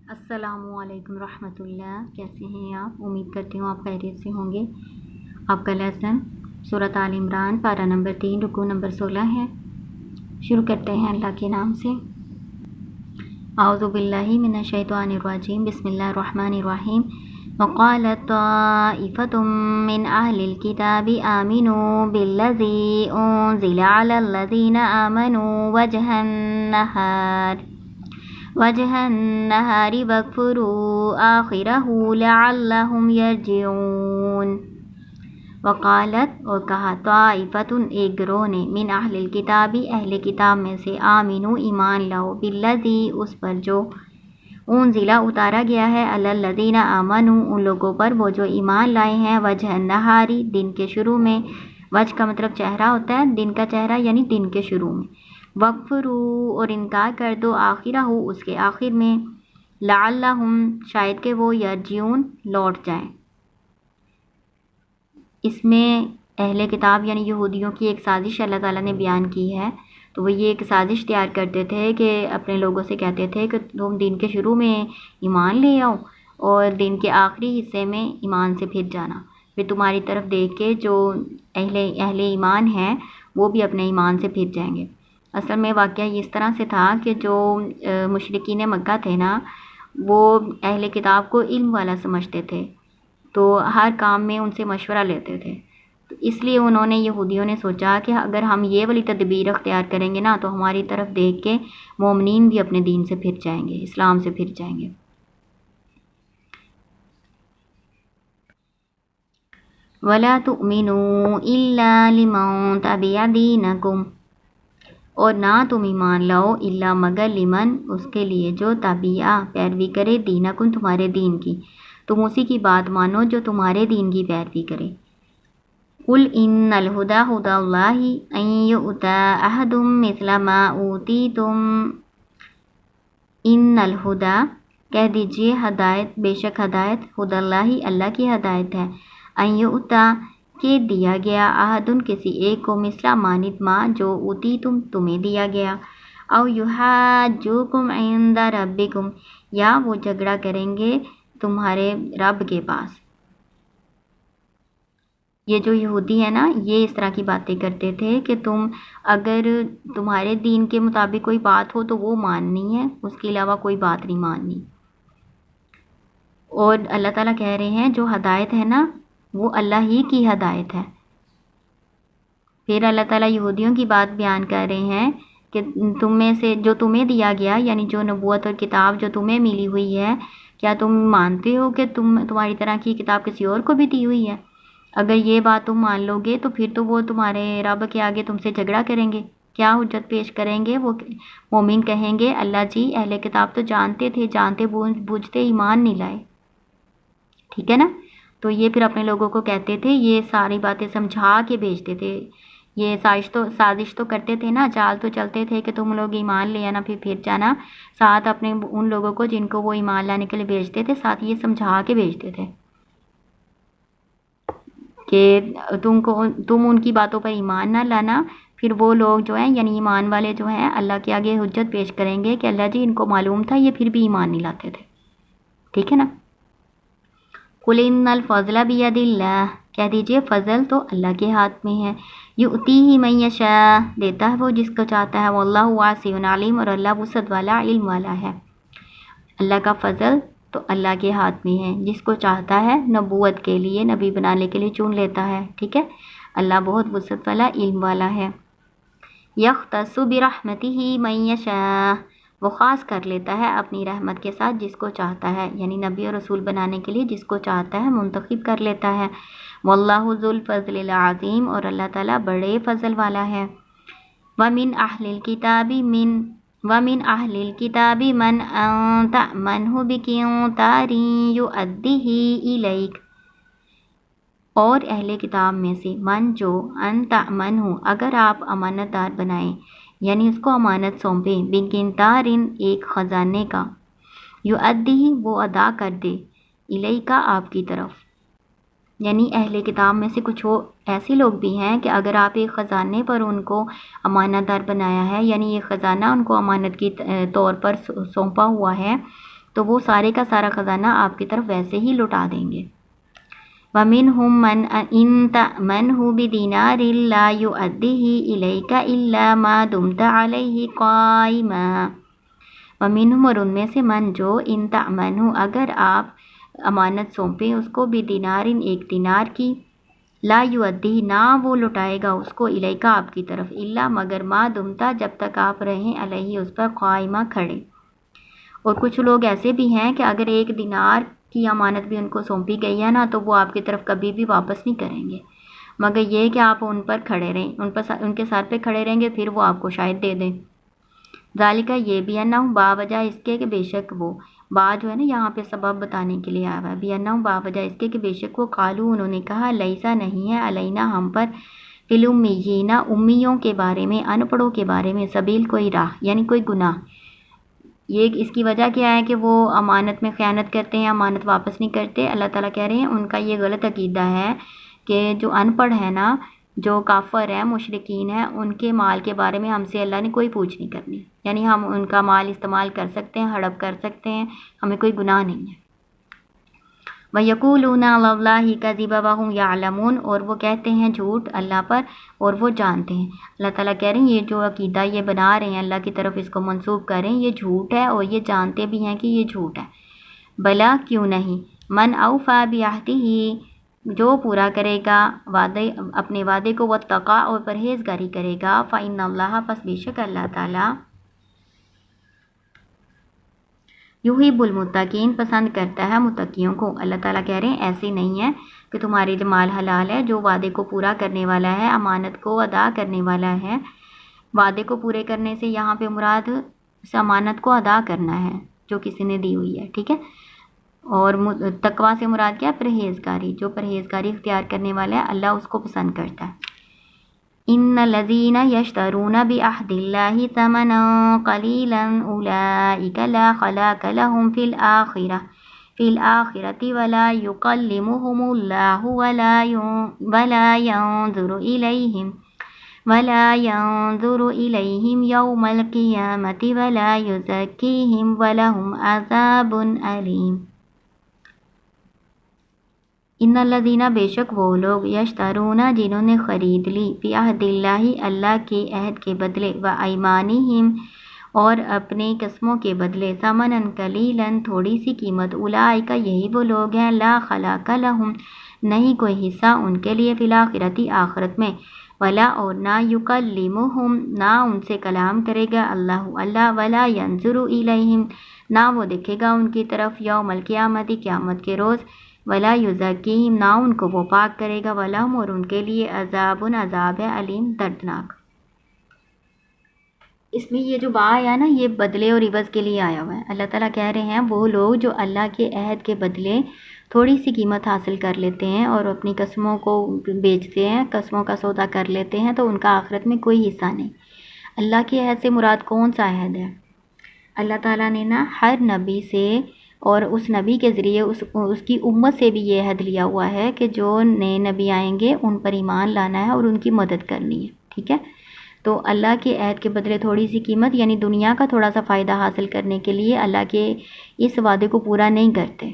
السلام علیکم رحمۃ اللہ، کیسے ہیں آپ؟ امید کرتی ہوں آپ خیریت سے ہوں گے۔ آپ کا لیسن سورۃ آل عمران پارہ نمبر 3 رکوع نمبر 16 ہے۔ شروع کرتے ہیں اللہ کے نام سے۔ اعوذ باللہ من الشیطان الرجیم، بسم اللہ الرحمن الرحیم۔ وقالت طائفة من أهل الكتاب آمنوا بالذي أنزل على الذين آمنوا وجه النهار واكفروا آخره لعلهم يرجعون۔ وقالت، اور کہا، طائفۃ، ایک گروہ نے، من اہل الکتاب، اہل کتاب میں سے، آمنو، ایمان لاؤ، بالذی، اس پر جو، انزلہ، اتارا گیا ہے، علی الذین آمنوا، ان لوگوں پر وہ جو ایمان لائے ہیں، وجہ النہاری، دن کے شروع میں، وجہ کا مطلب چہرہ ہوتا ہے، دن کا چہرہ یعنی دن کے شروع میں، وَاکْفُرُوا، اور انکار کر دو، آخرہ، اس کے آخر میں، لعلہم، شاید کہ وہ، یرجعون، لوٹ جائیں۔ اس میں اہل کتاب یعنی یہودیوں کی ایک سازش اللہ تعالیٰ نے بیان کی ہے۔ تو وہ یہ ایک سازش تیار کرتے تھے کہ اپنے لوگوں سے کہتے تھے کہ تم دن کے شروع میں ایمان لے آؤ اور دن کے آخری حصے میں ایمان سے پھر جانا، پھر تمہاری طرف دیکھ کے جو اہل ایمان ہیں وہ بھی اپنے ایمان سے پھر جائیں گے۔ اصل میں واقعہ اس طرح سے تھا کہ جو مشرکین مکہ تھے نا، وہ اہل کتاب کو علم والا سمجھتے تھے، تو ہر کام میں ان سے مشورہ لیتے تھے۔ تو اس لیے انہوں نے، یہودیوں نے سوچا کہ اگر ہم یہ والی تدبیر اختیار کریں گے نا تو ہماری طرف دیکھ کے مومنین بھی اپنے دین سے پھر جائیں گے، اسلام سے پھر جائیں گے۔ وَلَا تُؤْمِنُوا إِلَّا لِمَن تَبِعَ دِينَكُمْ، اور نہ تم ایمان لاؤ الا مگر لمن، اس کے لیے جو تابعہ، پیروی کرے، دینکم، تمہارے دین کی، تم اسی کی بات مانو جو تمہارے دین کی پیروی کرے۔ قل ان الہدی ہدی اللہ ان یؤتی احد مثل ما اوتیتم، ان الہدی، کہہ دیجئے ہدایت، بے شک ہدایت، ہدی اللہ، اللہ کی ہدایت ہے، ان یؤتی، کہ دیا گیا، احد، کسی ایک کو، مثل مانند ما، جو اوتیتم، تمہیں دیا گیا، او یحاجوکم عند ربکم، یا وہ جھگڑا کریں گے تمہارے رب کے پاس۔ یہ جو یہودی ہے نا، یہ اس طرح کی باتیں کرتے تھے کہ تم اگر تمہارے دین کے مطابق کوئی بات ہو تو وہ ماننی ہے، اس کے علاوہ کوئی بات نہیں ماننی۔ اور اللہ تعالیٰ کہہ رہے ہیں جو ہدایت ہے نا وہ اللہ ہی کی ہدایت ہے۔ پھر اللہ تعالیٰ یہودیوں کی بات بیان کر رہے ہیں کہ تم میں سے جو تمہیں دیا گیا، یعنی جو نبوت اور کتاب جو تمہیں ملی ہوئی ہے، کیا تم مانتے ہو کہ تمہاری طرح کی کتاب کسی اور کو بھی دی ہوئی ہے؟ اگر یہ بات تم مان لو گے تو پھر تو وہ تمہارے رب کے آگے تم سے جھگڑا کریں گے، کیا حجت پیش کریں گے؟ وہ مومن کہیں گے، اللہ جی، اہل کتاب تو جانتے تھے، جانتے بوجھتے ایمان نہیں لائے۔ ٹھیک ہے نا؟ تو یہ پھر اپنے لوگوں کو کہتے تھے، یہ ساری باتیں سمجھا کے بھیجتے تھے، یہ سازش تو کرتے تھے نا، چال تو چلتے تھے کہ تم لوگ ایمان لے آنا پھر جانا، ساتھ اپنے ان لوگوں کو جن کو وہ ایمان لانے کے لیے بھیجتے تھے، ساتھ یہ سمجھا کے بھیجتے تھے کہ تم ان کی باتوں پر ایمان نہ لانا۔ پھر وہ لوگ جو ہیں یعنی ایمان والے جو ہیں اللہ کے آگے حجت پیش کریں گے کہ اللہ جی، ان کو معلوم تھا، یہ پھر بھی ایمان نہیں لاتے تھے۔ ٹھیک ہے نا؟ قل ان الفضل بید اللہ، کہہ دیجئے فضل تو اللہ کے ہاتھ میں ہے، یؤتیہ من یشاء، دیتا ہے وہ جس کو چاہتا ہے، واللہ واسع علیم، اور اللہ وسعت والا، علم والا ہے۔ اللہ کا فضل تو اللہ کے ہاتھ میں ہے، جس کو چاہتا ہے نبوت کے لیے، نبی بنانے کے لیے چن لیتا ہے۔ ٹھیک ہے؟ اللہ بہت وسعت والا، علم والا ہے۔ یختص برحمتہ من یشاء، وہ خاص کر لیتا ہے اپنی رحمت کے ساتھ جس کو چاہتا ہے، یعنی نبی اور رسول بنانے کے لیے جس کو چاہتا ہے منتخب کر لیتا ہے۔ واللہ ذو الفضل العظیم، اور اللہ تعالیٰ بڑے فضل والا ہے۔ ومن اہل الکتاب من ان تأمنہ بقنطار یؤدیہ الیک، اور اہل کتاب میں سے، من، جو، ان تأمنہ، اگر آپ امانت دار بنائیں، یعنی اس کو امانت سونپیں، بقنطار، ایک خزانے کا، یؤدیہ، وہ ادا کر دے، الیک، آپ کی طرف۔ یعنی اہل کتاب میں سے کچھ ایسے لوگ بھی ہیں کہ اگر آپ ایک خزانے پر ان کو امانت دار بنایا ہے، یعنی یہ خزانہ ان کو امانت کی طور پر سونپا ہوا ہے، تو وہ سارے کا سارا خزانہ آپ کی طرف ویسے ہی لوٹا دیں گے۔ وَمِنْهُمْ مَنْ إِنْ تَأْمَنْهُ بِدِينَارٍ لَا يُؤَدِّهِ إِلَيْكَ إِلَّا مَا دُمْتَ عَلَيْهِ قَائِمًا۔ وَمِنْهُمْ اور ان میں سے من جو ان تأمنه اگر آپ امانت سونپیں اس کو بدینارن ایک دینار کی، لا یؤدیہ نہ وہ لٹائے گا اس کو، الیکا آپ کی طرف، الا مگر ما دمتا جب تک آپ رہیں علیہ اس پر، قائمہ کھڑے۔ اور کچھ لوگ ایسے بھی ہیں کہ اگر ایک دینار کی امانت بھی ان کو سونپی گئی ہے نا تو وہ آپ کی طرف کبھی بھی واپس نہیں کریں گے، مگر یہ کہ آپ ان پر کھڑے رہیں، ان کے سر پہ کھڑے رہیں گے، پھر وہ آپ کو شاید دے دیں۔ ذالکہ یہ بھی انہم باوجہ اس کے کہ بے شک وہ، با جو ہے نا یہاں پہ سبب بتانے کے لیے آیا ہے، بھی انہم باوجہ اس کے کہ بے شک وہ، قالو انہوں نے کہا، لیسا نہیں ہے علینا ہم پر، فی الامیین امیوں کے بارے میں، ان پڑھوں کے بارے میں، سبیل کوئی راہ، یعنی کوئی گناہ۔ یہ اس کی وجہ کیا ہے کہ وہ امانت میں خیانت کرتے ہیں، امانت واپس نہیں کرتے۔ اللہ تعالیٰ کہہ رہے ہیں ان کا یہ غلط عقیدہ ہے کہ جو ان پڑھ ہے نا، جو کافر ہیں، مشرکین ہیں، ان کے مال کے بارے میں ہم سے اللہ نے کوئی پوچھ نہیں کرنی، یعنی ہم ان کا مال استعمال کر سکتے ہیں، ہڑپ کر سکتے ہیں، ہمیں کوئی گناہ نہیں ہے۔ وَيَقُولُونَ عَلَى اللَّهِ كَذِبًا وَهُمْ يَعْلَمُونَ اور وہ کہتے ہیں جھوٹ اللہ پر اور وہ جانتے ہیں۔ اللہ تعالیٰ کہہ رہے ہیں یہ جو عقیدہ یہ بنا رہے ہیں اللہ کی طرف اس کو منسوب کر رہے ہیں، یہ جھوٹ ہے اور یہ جانتے بھی ہیں کہ یہ جھوٹ ہے۔ بلا کیوں نہیں، من اوفیٰ بعہدہ جو پورا کرے گا وعدے اپنے وعدے کو، واتقیٰ اور پرہیزگاری کرے گا، فإن اللہ پس بے شک اللہ تعالیٰ، یحب المتقین پسند کرتا ہے متقیوں کو۔ اللہ تعالیٰ کہہ رہے ہیں ایسے نہیں ہے کہ تمہارے جو مال حلال ہے، جو وعدے کو پورا کرنے والا ہے، امانت کو ادا کرنے والا ہے۔ وعدے کو پورے کرنے سے یہاں پہ مراد اس امانت کو ادا کرنا ہے جو کسی نے دی ہوئی ہے، ٹھیک ہے۔ اور تقویٰ سے مراد کیا؟ پرہیزگاری، جو پرہیزگاری اختیار کرنے والا ہے اللہ اس کو پسند کرتا ہے۔ ان الذین یشترون بعہد اللہ ثمنا قلیلا اولئک لا خلاق لهم فی الآخرۃ ولا یکلمهم اللہ ولا ينظر الیہم یوم القیامۃ ولا یزکیہم ولہم عذاب علیم۔ ان الذین بے شک وہ لوگ، یشترون جنہوں نے خرید لی، بعہد اللہ اللہ کے عہد کے بدلے، وایمانہم اور اپنے قسموں کے بدلے، ثمنا قلیلا تھوڑی سی قیمت، اولئک یہی وہ لوگ ہیں، لا خلاق لہم نہیں کوئی حصہ ان کے لیے، فی الآخرۃ آخرت میں، ولا اور نہ یکلمہم نہ ان سے کلام کرے گا اللہ، ولا ینظر الیہم نہ وہ دیکھے گا ان کی طرف، یوم القیامۃ قیامت کے روز، ولا یزکیہم نہ ان کو وہ پاک کرے گا، ولہم اور ان کے لیے عذاب عذاب ہے، علیم دردناک۔ اس میں یہ جو با آیا نا یہ بدلے اور عوض کے لیے آیا ہوا ہے۔ اللہ تعالیٰ کہہ رہے ہیں وہ لوگ جو اللہ کے عہد کے بدلے تھوڑی سی قیمت حاصل کر لیتے ہیں اور اپنی قسموں کو بیچتے ہیں، قسموں کا سودا کر لیتے ہیں، تو ان کا آخرت میں کوئی حصہ نہیں۔ اللہ کے عہد سے مراد کون سا عہد ہے؟ اللہ تعالیٰ نے نا ہر نبی سے اور اس نبی کے ذریعے اس کی امت سے بھی یہ عہد لیا ہوا ہے کہ جو نئے نبی آئیں گے ان پر ایمان لانا ہے اور ان کی مدد کرنی ہے، ٹھیک ہے۔ تو اللہ کے عہد کے بدلے تھوڑی سی قیمت، یعنی دنیا کا تھوڑا سا فائدہ حاصل کرنے کے لیے اللہ کے اس وعدے کو پورا نہیں کرتے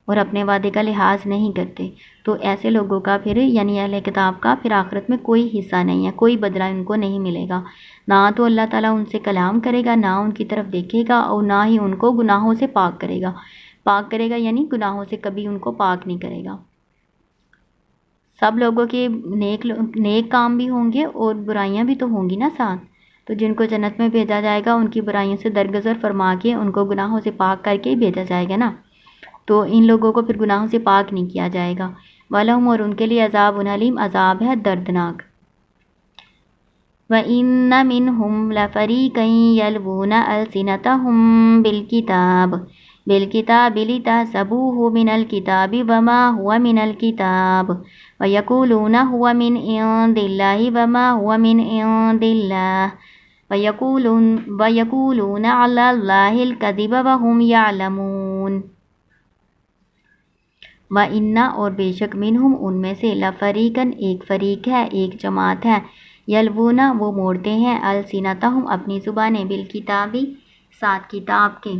اور اپنے وعدے کا لحاظ نہیں کرتے، تو ایسے لوگوں کا پھر یعنی اہل کتاب کا پھر آخرت میں کوئی حصہ نہیں ہے، کوئی بدلہ ان کو نہیں ملے گا، نہ تو اللہ تعالیٰ ان سے کلام کرے گا، نہ ان کی طرف دیکھے گا، اور نہ ہی ان کو گناہوں سے پاک کرے گا یعنی گناہوں سے کبھی ان کو پاک نہیں کرے گا۔ سب لوگوں کے نیک کام بھی ہوں گے اور برائیاں بھی تو ہوں گی نا ساتھ، تو جن کو جنت میں بھیجا جائے گا ان کی برائیوں سے درگزر فرما کے ان کو گناہوں سے پاک کر کے ہی بھیجا جائے گا نا، تو ان لوگوں کو پھر گناہوں سے پاک نہیں کیا جائے گا، وَلَهُمْ اور ان کے لیے عذاب علیم عذاب ہے دردناک۔ وَإِنَّ مِنْهُمْ لَفَرِيقًا يَلْوُونَ أَلْسِنَتَهُمْ بِالْكِتَابِ لِتَحْسَبُوهُ مِنَ الْكِتَابِ وَمَا هُوَ مِنَ الْكِتَابِ وَيَقُولُونَ هُوَ مِنْ عِنْدِ اللَّهِ وَمَا هُوَ مِنْ عِنْدِ اللَّهِ وَيَقُولُونَ عَلَى اللَّهِ الْكَذِبَ وَهُمْ يَعْلَمُونَ۔ وَإِنَّ اور بے شک منہم ان میں سے، لفریقاً ایک فریق ہے، ایک جماعت ہے، یلوون وہ موڑتے ہیں، السنتہم اپنی زبانیں، بالکتابی ساتھ کتاب کے،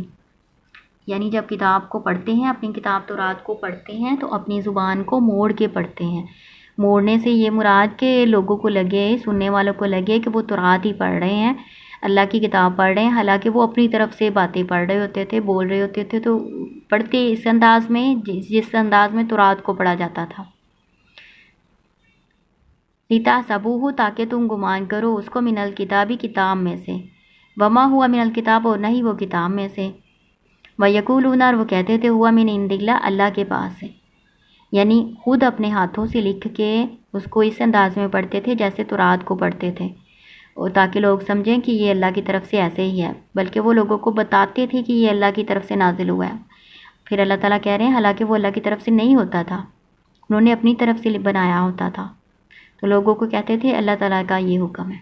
یعنی جب کتاب کو پڑھتے ہیں، اپنی کتاب تورات کو پڑھتے ہیں تو اپنی زبان کو موڑ کے پڑھتے ہیں۔ موڑنے سے یہ مراد کہ لوگوں کو لگے، سننے والوں کو لگے کہ وہ تورات ہی پڑھ رہے ہیں، اللہ کی کتاب پڑھ رہے ہیں، حالانکہ وہ اپنی طرف سے باتیں پڑھ رہے ہوتے تھے، بول رہے ہوتے تھے، تو پڑھتے اس انداز میں جس انداز میں تورات کو پڑھا جاتا تھا۔ لِتَحْسَبُوهُ تاکہ تم گمان کرو اس کو، من الکتابی کتاب میں سے، وما ہوا من الکتاب اور نہیں وہ کتاب میں سے، وَيَقُولُونَ اور وہ کہتے تھے ہوا من عند اللہ اللہ کے پاس ہے، یعنی خود اپنے ہاتھوں سے لکھ کے اس کو اس انداز میں پڑھتے تھے جیسے تورات کو پڑھتے تھے، اور تاکہ لوگ سمجھیں کہ یہ اللہ کی طرف سے ایسے ہی ہے، بلکہ وہ لوگوں کو بتاتے تھے کہ یہ اللہ کی طرف سے نازل ہوا ہے۔ پھر اللہ تعالیٰ کہہ رہے ہیں حالانکہ وہ اللہ کی طرف سے نہیں ہوتا تھا، انہوں نے اپنی طرف سے بنایا ہوتا تھا، تو لوگوں کو کہتے تھے اللہ تعالیٰ کا یہ حکم ہے۔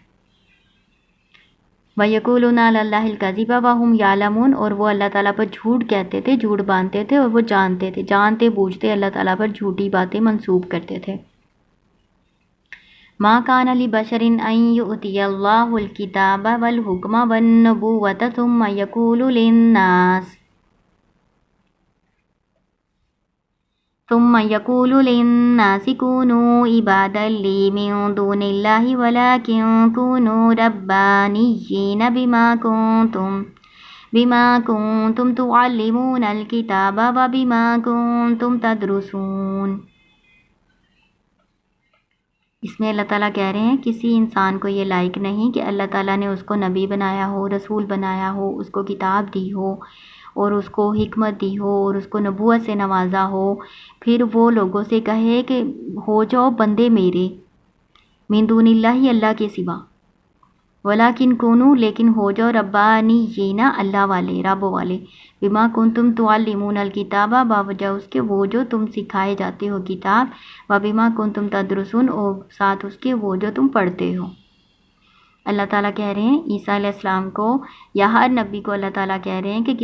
وَيَقُولُونَ عَلَى اللَّهِ الْكَذِبَ وَهُمْ يَعْلَمُونَ اور وہ اللہ تعالیٰ پر جھوٹ کہتے تھے، جھوٹ باندھتے تھے، اور وہ جانتے تھے، جانتے بوجھتے اللہ تعالیٰ پر جھوٹی باتیں منسوب کرتے تھے۔ مَا كَانَ لِبَشَرٍ أَن يُؤْتِيَ اللَّهُ الْكِتَابَ وَالْحُكْمَ وَالنُّبُوَّةَ ثم يقول للناس كونوا عبادا لي من دون الله ولكن كونوا ربانيين بما كنتم تعلمون الكتاب وبما كنتم تدرسون۔ اس میں اللہ تعالیٰ کہہ رہے ہیں کسی انسان کو یہ لائق نہیں کہ اللہ تعالیٰ نے اس کو نبی بنایا ہو، رسول بنایا ہو، اس کو کتاب دی ہو اور اس کو حکمت دی ہو اور اس کو نبوت سے نوازا ہو، پھر وہ لوگوں سے کہے کہ ہو جاؤ بندے میرے، من دون اللہ اللہ کے سوا، ولیکن کونو لیکن ہو جاؤ ربانیین اللہ والے، رب والے، بما کنتم تعلمون الکتاب باوجہ اس کے وہ جو تم سکھائے جاتے ہو کتاب، و بما کنتم تدرسون اور ساتھ اس کے وہ جو تم پڑھتے ہو۔ اللہ تعالیٰ کہہ رہے ہیں عیسیٰ علیہ السلام کو یا ہر نبی کو اللہ تعالیٰ کہہ رہے ہیں کہ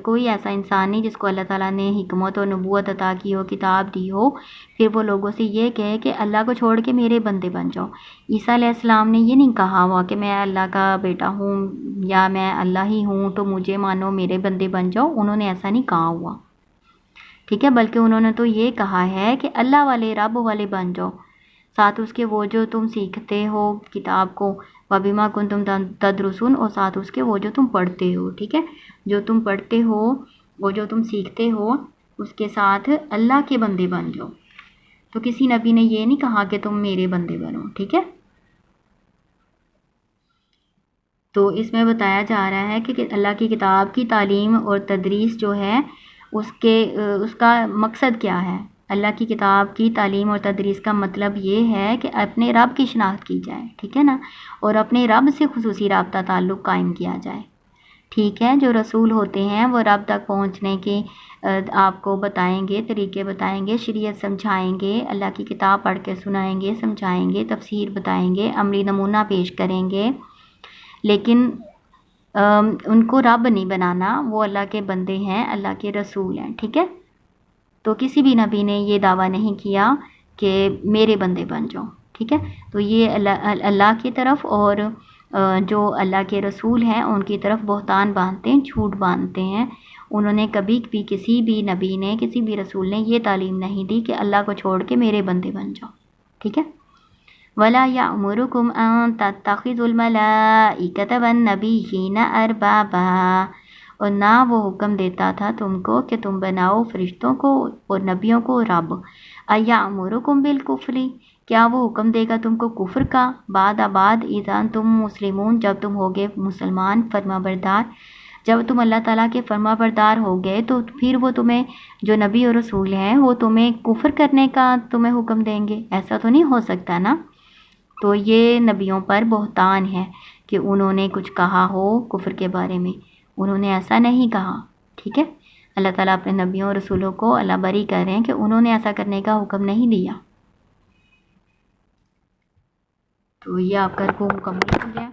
کوئی ایسا انسان نہیں جس کو اللہ تعالیٰ نے حکمت اور نبوت عطا کی ہو، کتاب دی ہو، پھر وہ لوگوں سے یہ کہے کہ اللہ کو چھوڑ کے میرے بندے بن جاؤ۔ عیسیٰ علیہ السلام نے یہ نہیں کہا ہوا کہ میں اللہ کا بیٹا ہوں یا میں اللہ ہی ہوں تو مجھے مانو، میرے بندے بن جاؤ، انہوں نے ایسا نہیں کہا ہوا، ٹھیک ہے، بلکہ انہوں نے تو یہ کہا ہے کہ اللہ والے، رب والے بن جاؤ، ساتھ اس کے وہ جو تم سیکھتے ہو کتاب کو، وَبِمَا كُنْتُمْ تَدْرُسُونَ اور ساتھ اس کے وہ جو تم پڑھتے ہو، ٹھیک ہے، جو تم پڑھتے ہو، وہ جو تم سیکھتے ہو، اس کے ساتھ اللہ کے بندے بن جاؤ۔ تو کسی نبی نے یہ نہیں کہا کہ تم میرے بندے بنو، ٹھیک ہے۔ تو اس میں بتایا جا رہا ہے کہ اللہ کی کتاب کی تعلیم اور تدریس جو ہے اس کا مقصد کیا ہے۔ اللہ کی کتاب کی تعلیم اور تدریس کا مطلب یہ ہے کہ اپنے رب کی شناخت کی جائے، ٹھیک ہے نا، اور اپنے رب سے خصوصی رابطہ تعلق قائم کیا جائے، ٹھیک ہے۔ جو رسول ہوتے ہیں وہ رب تک پہنچنے کے آپ کو بتائیں گے، طریقے بتائیں گے، شریعت سمجھائیں گے، اللہ کی کتاب پڑھ کے سنائیں گے، سمجھائیں گے، تفسیر بتائیں گے، عملی نمونہ پیش کریں گے، لیکن ان کو رب نہیں بنانا، وہ اللہ کے بندے ہیں، اللہ کے رسول ہیں، ٹھیک ہے۔ تو کسی بھی نبی نے یہ دعویٰ نہیں کیا کہ میرے بندے بن جاؤ، ٹھیک ہے۔ تو یہ اللہ کی طرف اور جو اللہ کے رسول ہیں ان کی طرف بہتان باندھتے ہیں، جھوٹ باندھتے ہیں۔ انہوں نے کبھی بھی کسی بھی نبی نے، کسی بھی رسول نے یہ تعلیم نہیں دی کہ اللہ کو چھوڑ کے میرے بندے بن جاؤ، ٹھیک ہے۔ وَلَا يَأْمُرُكُمْ أَن تَتَّخِذُوا الْمَلَائِكَةَ وَالنَّبِيِّينَ أَرْبَابًا اور نہ وہ حکم دیتا تھا تم کو کہ تم بناؤ فرشتوں کو اور نبیوں کو رب۔ أَيَأْمُرُكُمْ بِالْكُفْرِ کیا وہ حکم دے گا تم کو کفر کا، بعد اذا تم مسلمون جب تم ہوگے مسلمان، فرما بردار، جب تم اللہ تعالیٰ کے فرما بردار ہو گئے تو پھر وہ تمہیں جو نبی اور رسول ہیں وہ تمہیں کفر کرنے کا تمہیں حکم دیں گے؟ ایسا تو نہیں ہو سکتا نا۔ تو یہ نبیوں پر بہتان ہے کہ انہوں نے کچھ کہا ہو کفر کے بارے میں، انہوں نے ایسا نہیں کہا، ٹھیک ہے۔ اللہ تعالیٰ اپنے نبیوں اور رسولوں کو اللہ بری کر رہے ہیں کہ انہوں نے ایسا کرنے کا حکم نہیں دیا۔ تو یہ آپ کا رکوع مکمل ہو گیا۔